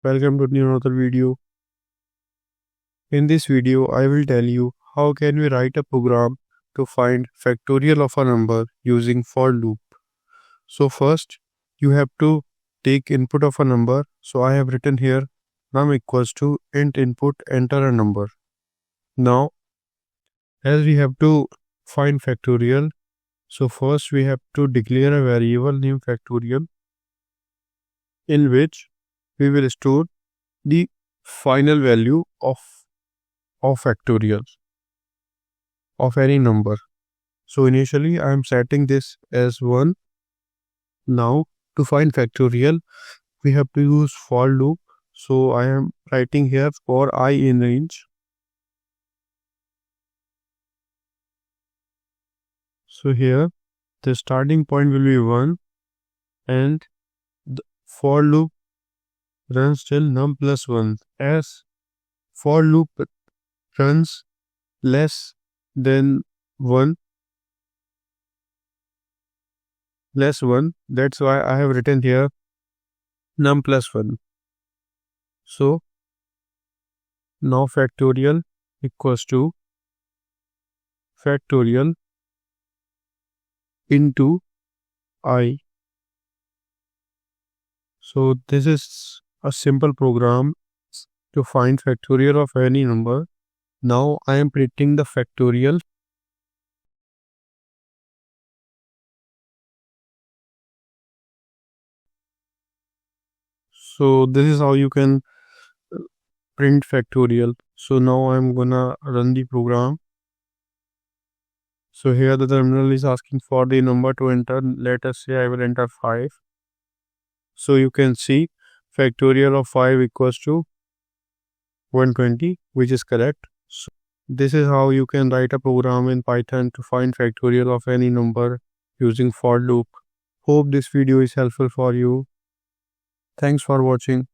Welcome to another video. In this video, I will tell you how can we write a program to find factorial of a number using for loop. So first, you have to take input of a number. So I have written here num equals to int input enter a number. Now, as we have to find factorial, so first we have to declare a variable named factorial in which we will store the final value of factorial of any number. So initially I am setting this as 1. Now to find factorial we have to use for loop. So I am writing here for I in range. So here the starting point will be 1 and the for loop runs till num plus 1. As for loop runs less than 1, that's why I have written here num plus 1. So now factorial equals to factorial into I. So this is a simple program to find factorial of any number. Now I am printing the factorial. So this is how you can print factorial. So now I'm gonna run the program. So here the terminal is asking for the number to enter. Let us say I will enter 5. So you can see factorial of 5 equals to 120, which is correct. So this is how you can write a program in Python to find factorial of any number using for loop. Hope this video is helpful for you. Thanks for watching.